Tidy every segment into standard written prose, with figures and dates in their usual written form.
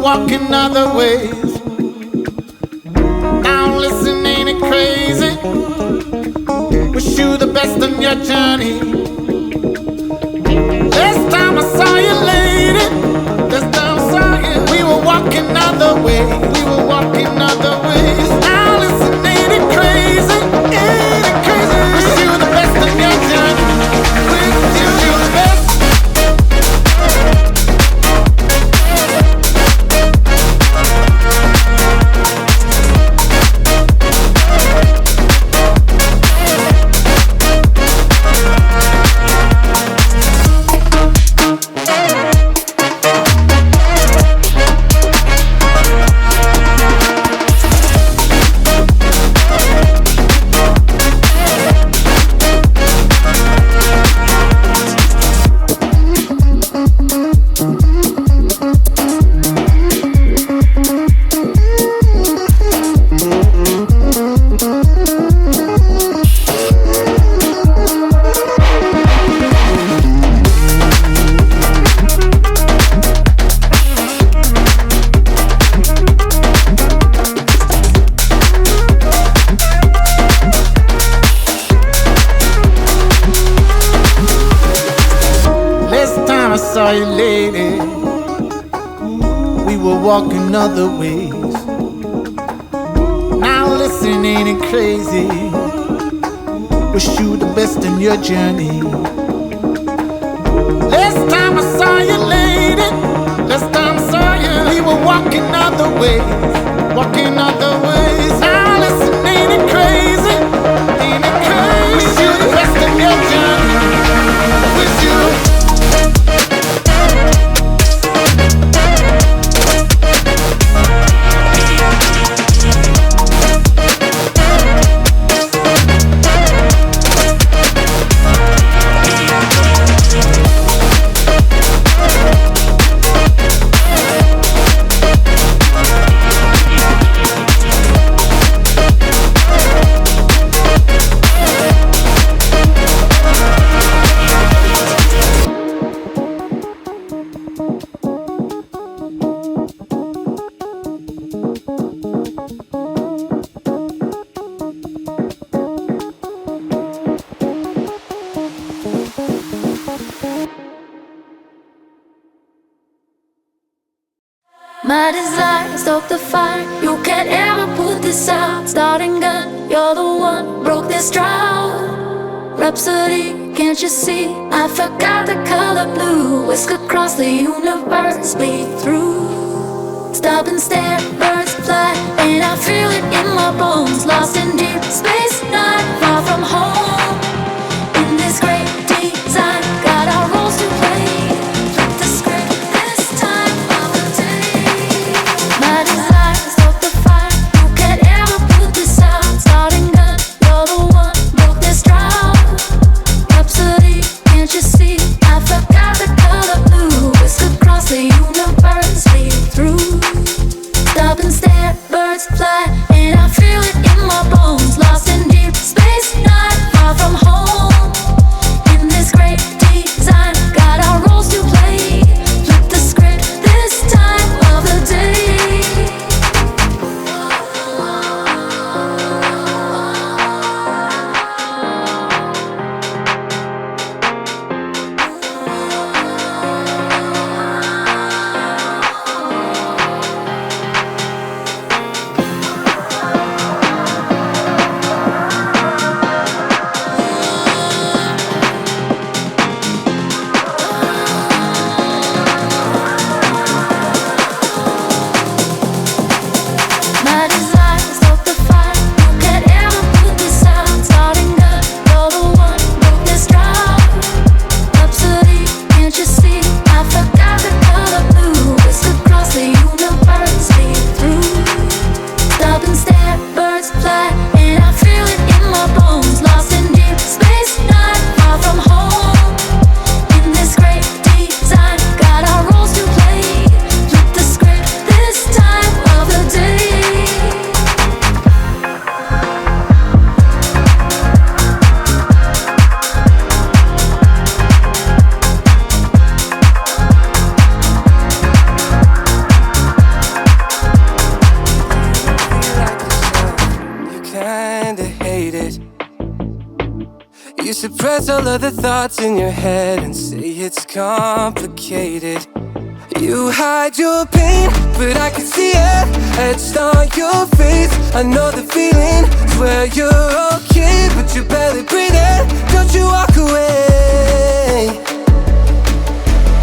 walking other ways. Now listen, ain't it crazy? Wish you the best on your journey. Last time I saw you, lady, last time I saw you, we were walking other ways. We were walking other ways. Now listen, ain't it crazy? Ain't it crazy? Wish you the best on your journey. Wish you the best. Saw you, lady, we were walking other ways. Now listen, ain't it crazy? Wish you the best in your journey. Last time I saw you, lady, last time I saw you, we were walking other ways, walking other ways. Now listen, ain't it crazy? Ain't it crazy? Wish you the best in your journey. Wish you. My desire, stop the fire. You can't ever put this out. Starting gun, you're the one broke this drought. Rhapsody, can't you see? I forgot the color blue. Whisk across the universe, bleed through. Stop and stare, birds fly, and I feel it in my bones. Lost in deep space, not far from home. In this great design, got our roles to play. Flip the script this time of the day. My desire, stop the fire. You can't ever put this out. Starting gun, you're the one broke this drought. Rhapsody, can't you see? I forgot the color blue. Whisk across the universe, bleed through. Stop and stare, birds fly, and I feel it in my bones. Lost in deep space, not far suppress all of the thoughts in your head and say it's complicated. You hide your pain, but I can see it etched on your face. I know the feeling, swear you're okay, but you're barely breathing. Don't you walk away.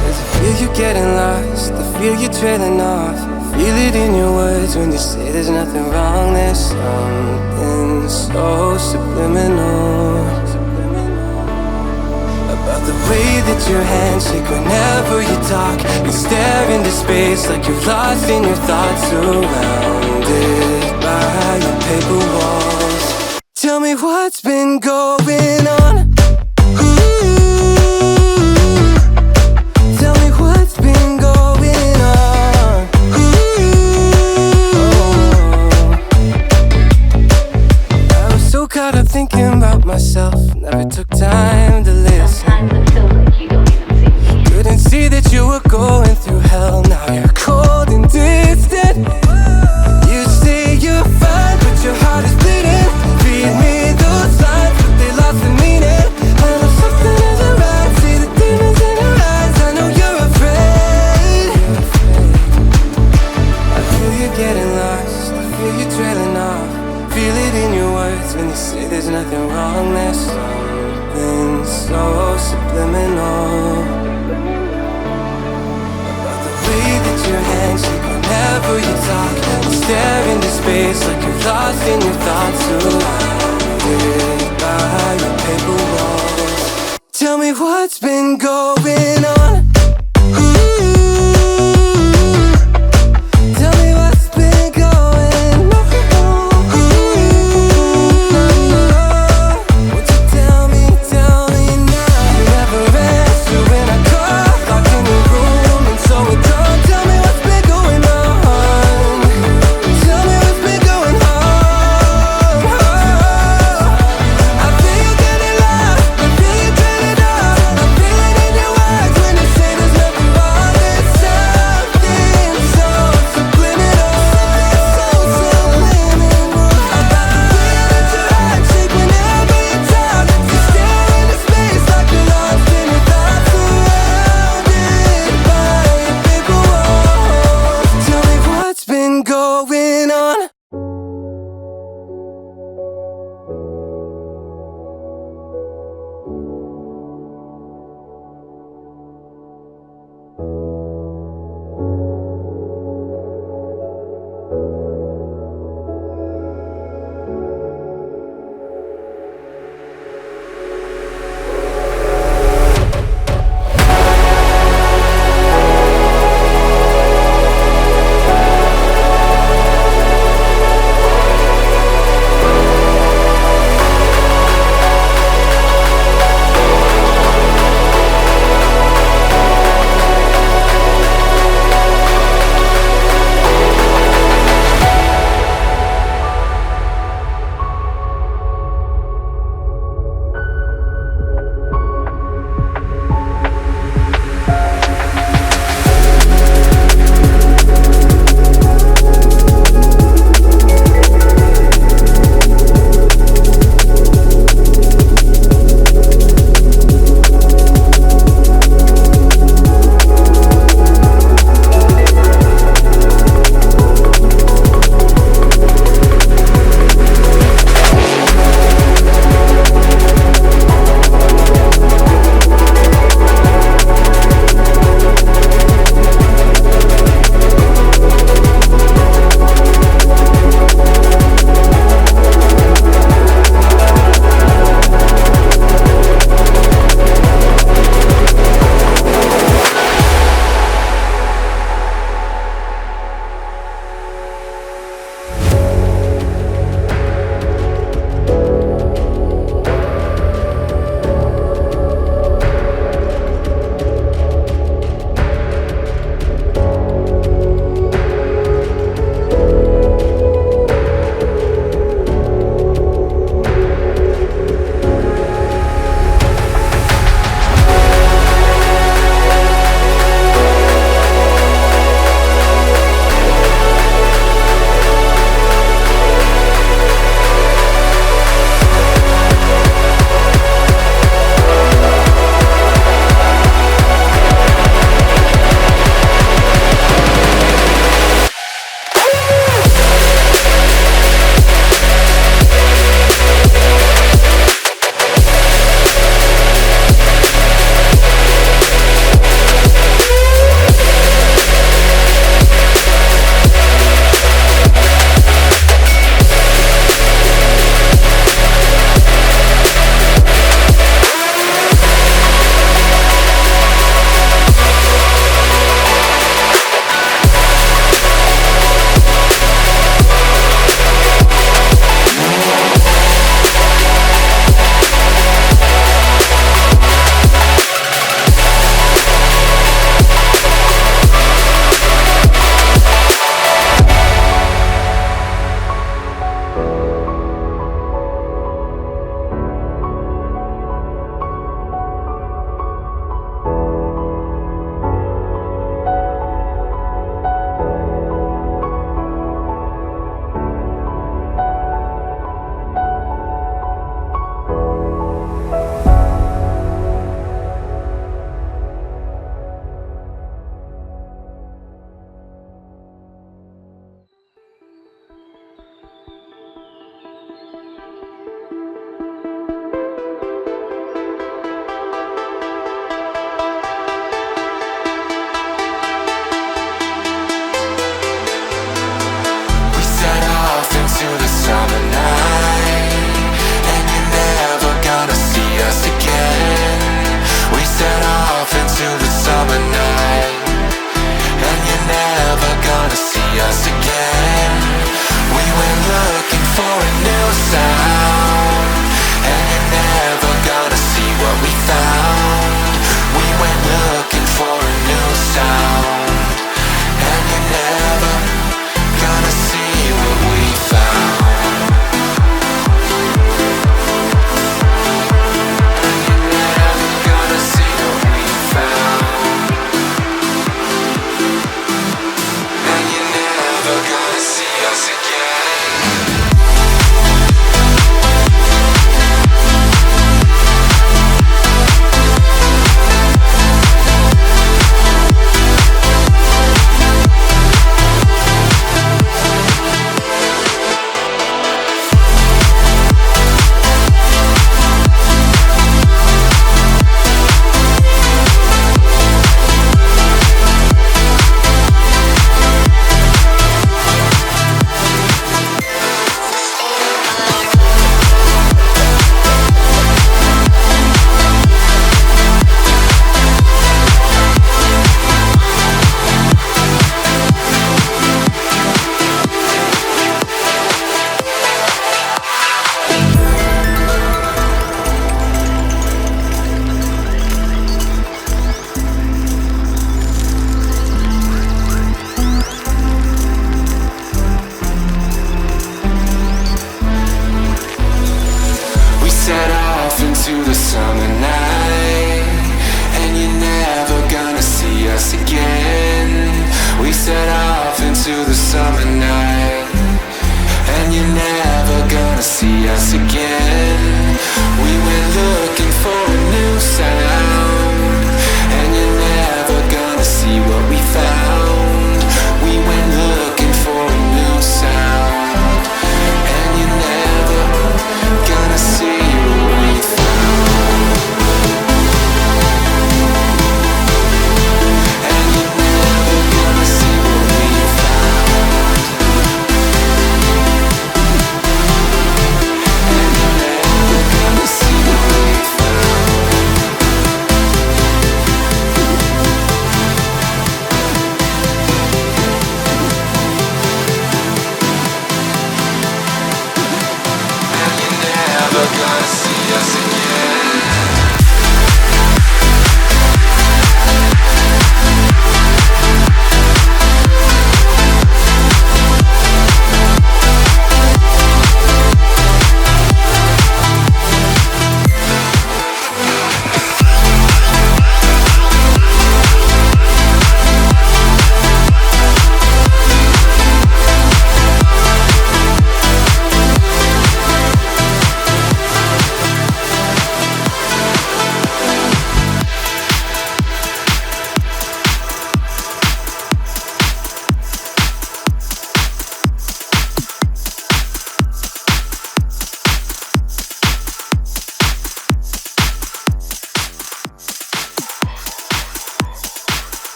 Cause I feel you getting lost, I feel you trailing off. Feel it in your words when you say there's nothing wrong. There's something so subliminal about the way that your hands shake whenever you talk. You stare into space like you're lost in your thoughts, surrounded by your paper walls. Tell me what's been going on. Tell me what's been going on. I was so caught up thinking about myself, never took time to listen. Couldn't see that you were going through hell. Now you're cold and distant. You say you're fine, but your heart is bleeding. Feed me those signs, but they lost the meaning. I know something isn't right. See the demons in your eyes. I know you're afraid. I feel you getting lost, I feel you trailing off. Feel it in your words when you say there's nothing wrong. There's something so subliminal about the way that your hands shake whenever you talk. You stare into space like you're lost in your thoughts, surrounded by your paper walls. Tell me what's been going on. Tell me what's been going on. Won't you tell me now? You never answer when I call, locked in the room and so we're done. Tell me what's been going on. Tell me what's been going on. I feel you getting lost, I feel you turning up. I feel it in your words when you say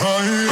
higher.